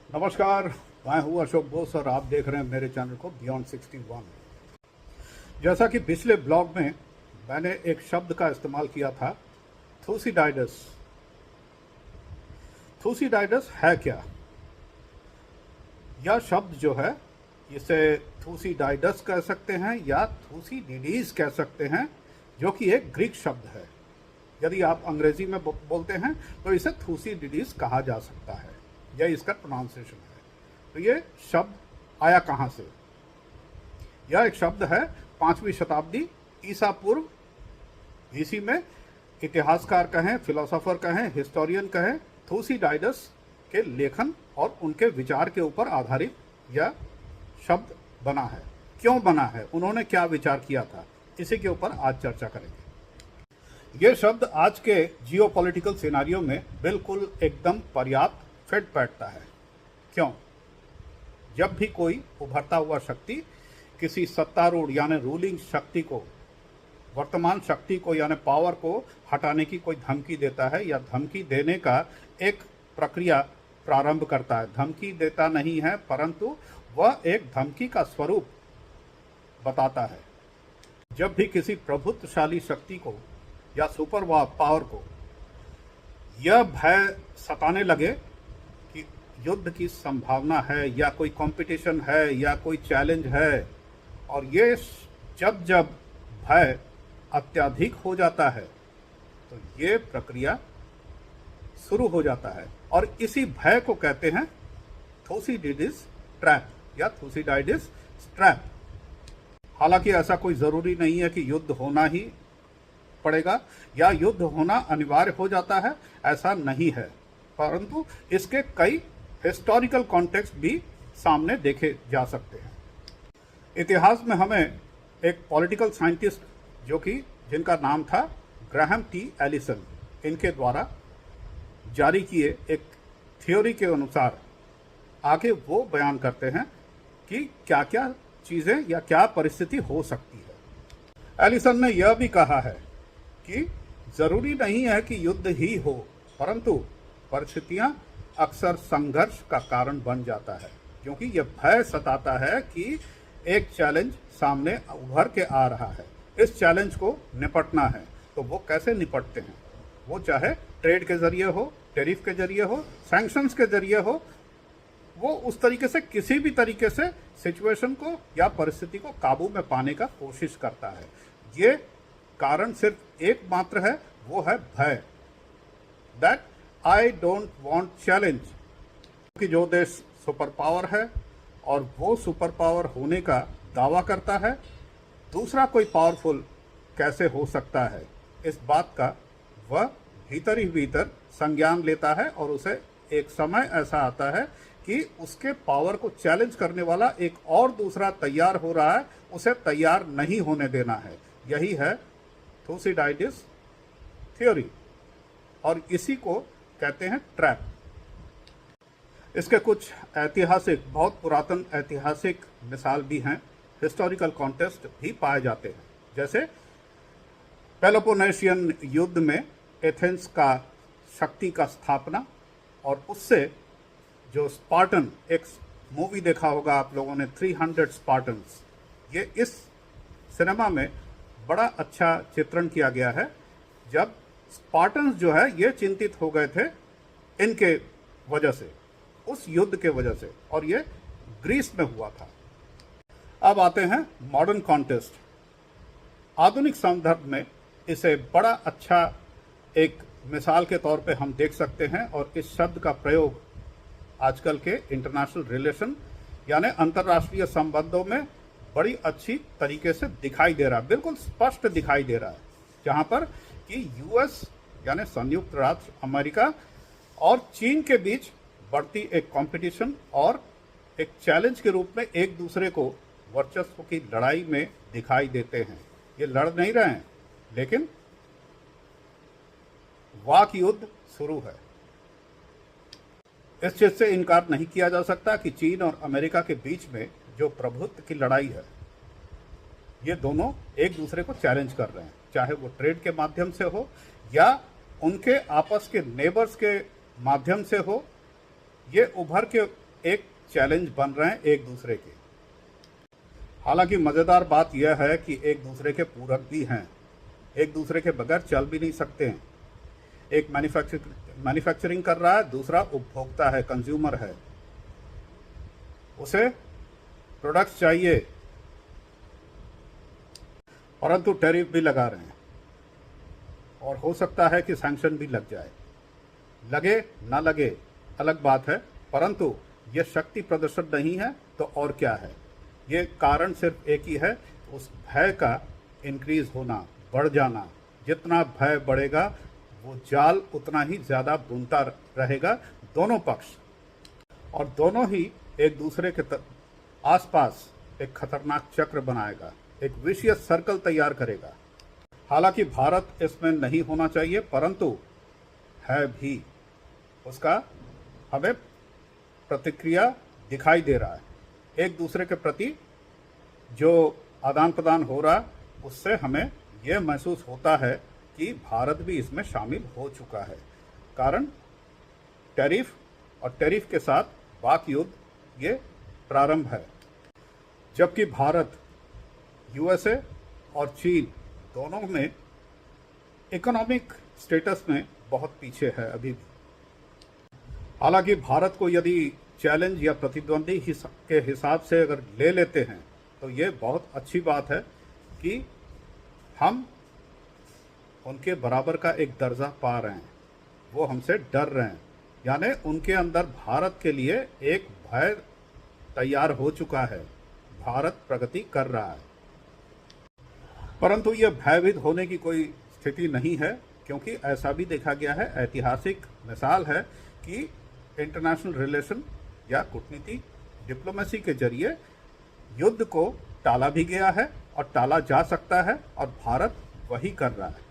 नमस्कार, मैं हूँ अशोक बोस और आप देख रहे हैं मेरे चैनल को बियॉन्ड 61। जैसा कि पिछले ब्लॉग में मैंने एक शब्द का इस्तेमाल किया था, थूसीडाइडस। थूसीडाइडस है क्या? यह शब्द जो है इसे थूसीडाइडस कह सकते हैं या थूसीडिडीज कह सकते हैं, जो कि एक ग्रीक शब्द है। यदि आप अंग्रेजी में बोलते हैं तो इसे थूसीडिडीज कहा जा सकता है, यह इसका प्रोनाउंसिएशन है। तो ये शब्द आया कहाँ से? यह एक शब्द है 5वीं शताब्दी ईसा पूर्व BC में इतिहासकार कहें, फिलोसोफर कहें, हिस्टोरियन कहें, थूसीडाइडस के लेखन और उनके विचार के ऊपर आधारित यह शब्द बना है। क्यों बना है, उन्होंने क्या विचार किया था, इसी के ऊपर आज चर्चा करेंगे। यह शब्द आज के जियोपॉलिटिकल सिनारियो में बिल्कुल एकदम पर्याप्त फिट बैठता है। क्यों? जब भी कोई उभरता हुआ शक्ति किसी सत्तारूढ़ यानी रूलिंग शक्ति को, वर्तमान शक्ति को यानी पावर को हटाने की कोई धमकी देता है या धमकी देने का एक प्रक्रिया प्रारंभ करता है, धमकी देता नहीं है परंतु वह एक धमकी का स्वरूप बताता है। जब भी किसी प्रभुत्वशाली शक्ति को या सुपर पावर को यह भय सताने लगे कि युद्ध की संभावना है या कोई कंपटीशन है या कोई चैलेंज है, और ये जब जब भय अत्यधिक हो जाता है तो ये प्रक्रिया शुरू हो जाता है, और इसी भय को कहते हैं थूसीडिडीज ट्रैप या थूसीडाइडस ट्रैप। हालांकि ऐसा कोई जरूरी नहीं है कि युद्ध होना ही पड़ेगा या युद्ध होना अनिवार्य हो जाता है, ऐसा नहीं है, परंतु इसके कई हिस्टोरिकल कॉन्टेक्स्ट भी सामने देखे जा सकते हैं। इतिहास में हमें एक पॉलिटिकल साइंटिस्ट जिनका नाम था ग्राहम टी एलिसन, इनके द्वारा जारी किए एक थ्योरी के अनुसार आगे वो बयान करते हैं कि क्या क्या चीजें या क्या परिस्थिति हो सकती है। एलिसन ने यह भी कहा है कि जरूरी नहीं है कि युद्ध ही हो, परंतु परिस्थितियां अक्सर संघर्ष का कारण बन जाता है, क्योंकि यह भय सताता है कि एक चैलेंज सामने उभर के आ रहा है, इस चैलेंज को निपटना है। तो वो कैसे निपटते हैं? वो चाहे ट्रेड के जरिए हो, टैरिफ के जरिए हो, सैंक्शंस के जरिए हो, वो उस तरीके से किसी भी तरीके से सिचुएशन को या परिस्थिति को काबू में पाने का कोशिश करता है। ये कारण सिर्फ एक मात्र है, वो है भय, that I don't want challenge. कि जो देश सुपर पावर है और वो सुपर पावर होने का दावा करता है, दूसरा कोई पावरफुल कैसे हो सकता है, इस बात का वह भीतर ही भीतर संज्ञान लेता है, और उसे एक समय ऐसा आता है कि उसके पावर को चैलेंज करने वाला एक और दूसरा तैयार हो रहा है, उसे तैयार नहीं होने देना है। यही है थूसीडाइडस थ्योरी, और इसी को कहते हैं ट्रैप। इसके कुछ ऐतिहासिक, बहुत पुरातन ऐतिहासिक मिसाल भी हैं, हिस्टोरिकल कॉन्टेक्स्ट भी पाए जाते हैं। जैसे पेलोपोनेशियन युद्ध में एथेंस का शक्ति का स्थापना, और उससे जो स्पार्टन, एक मूवी देखा होगा आप लोगों ने 300 स्पार्टन्स, ये इस सिनेमा में बड़ा अच्छा चित्रण किया गया है। जब स्पार्टन्स जो है ये चिंतित हो गए थे इनके वजह से, उस युद्ध के वजह से, और ये ग्रीस में हुआ था। अब आते हैं मॉडर्न कॉन्टेस्ट। आधुनिक संदर्भ में इसे बड़ा अच्छा एक मिसाल के तौर पे हम देख सकते हैं, और इस शब्द का प्रयोग आजकल के इंटरनेशनल रिलेशन यानी अंतर्राष्ट्रीय संबंधों में बड़ी अच्छी तरीके से दिखाई दे रहा है, बिल्कुल स्पष्ट दिखाई दे रहा है, जहां पर कि यूएस यानी संयुक्त राष्ट्र अमेरिका और चीन के बीच बढ़ती एक कंपटीशन और एक चैलेंज के रूप में एक दूसरे को वर्चस्व की लड़ाई में दिखाई देते हैं। ये लड़ नहीं रहे हैं, लेकिन वाक युद्ध शुरू है। इस चीज से इनकार नहीं किया जा सकता कि चीन और अमेरिका के बीच में जो प्रभुत्व की लड़ाई है, ये दोनों एक दूसरे को चैलेंज कर रहे हैं, चाहे वो ट्रेड के माध्यम से हो या उनके आपस के नेबर्स के माध्यम से हो। ये उभर के एक चैलेंज बन रहे हैं एक दूसरे के। हालांकि मज़ेदार बात यह है कि एक दूसरे के पूरक भी हैं, एक दूसरे के बगैर चल भी नहीं सकते हैं। एक मैन्युफैक्चरिंग कर रहा है, दूसरा उपभोक्ता है, कंज्यूमर है, उसे प्रोडक्ट्स चाहिए, परंतु टैरिफ भी लगा रहे हैं और हो सकता है कि सैंक्शन भी लग जाए। लगे ना लगे अलग बात है, परंतु यह शक्ति प्रदर्शन नहीं है तो और क्या है। ये कारण सिर्फ एक ही है, उस भय का इंक्रीज होना, बढ़ जाना। जितना भय बढ़ेगा वो जाल उतना ही ज़्यादा बुनता रहेगा दोनों पक्ष, और दोनों ही एक दूसरे के आसपास एक खतरनाक चक्र बनाएगा, एक विशियस सर्कल तैयार करेगा। हालांकि भारत इसमें नहीं होना चाहिए, परंतु है भी, उसका हमें प्रतिक्रिया दिखाई दे रहा है। एक दूसरे के प्रति जो आदान प्रदान हो रहा है उससे हमें यह महसूस होता है कि भारत भी इसमें शामिल हो चुका है। कारण टैरिफ और टैरिफ के साथ वाक युद्ध ये प्रारंभ है, जबकि भारत यूएसए और चीन दोनों में इकोनॉमिक स्टेटस में बहुत पीछे है अभी भी। हालांकि भारत को यदि चैलेंज या प्रतिद्वंदी के हिसाब से अगर ले लेते हैं तो ये बहुत अच्छी बात है कि हम उनके बराबर का एक दर्जा पा रहे हैं, वो हमसे डर रहे हैं, यानी उनके अंदर भारत के लिए एक भय तैयार हो चुका है, भारत प्रगति कर रहा है। परंतु यह भयभीत होने की कोई स्थिति नहीं है, क्योंकि ऐसा भी देखा गया है, ऐतिहासिक मिसाल है कि इंटरनेशनल रिलेशन या कूटनीति, डिप्लोमेसी के जरिए युद्ध को टाला भी गया है और टाला जा सकता है, और भारत वही कर रहा है।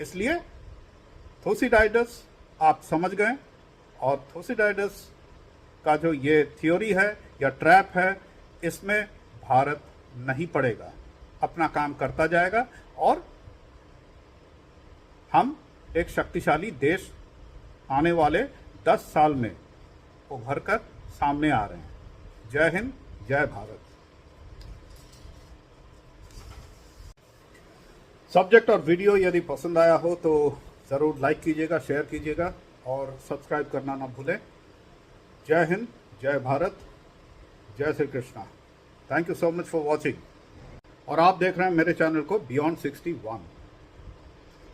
इसलिए थुसिडाइडस आप समझ गए, और थुसिडाइडस का जो ये थ्योरी है या ट्रैप है, इसमें भारत नहीं पड़ेगा, अपना काम करता जाएगा, और हम एक शक्तिशाली देश आने वाले 10 साल में उभर कर सामने आ रहे हैं। जय हिंद, जय भारत। सब्जेक्ट और वीडियो यदि पसंद आया हो तो ज़रूर लाइक कीजिएगा, शेयर कीजिएगा और सब्सक्राइब करना ना भूलें। जय हिंद, जय भारत, जय Shri Krishna. Thank you so much for watching. और आप देख रहे हैं मेरे चैनल को बियॉन्ड 61।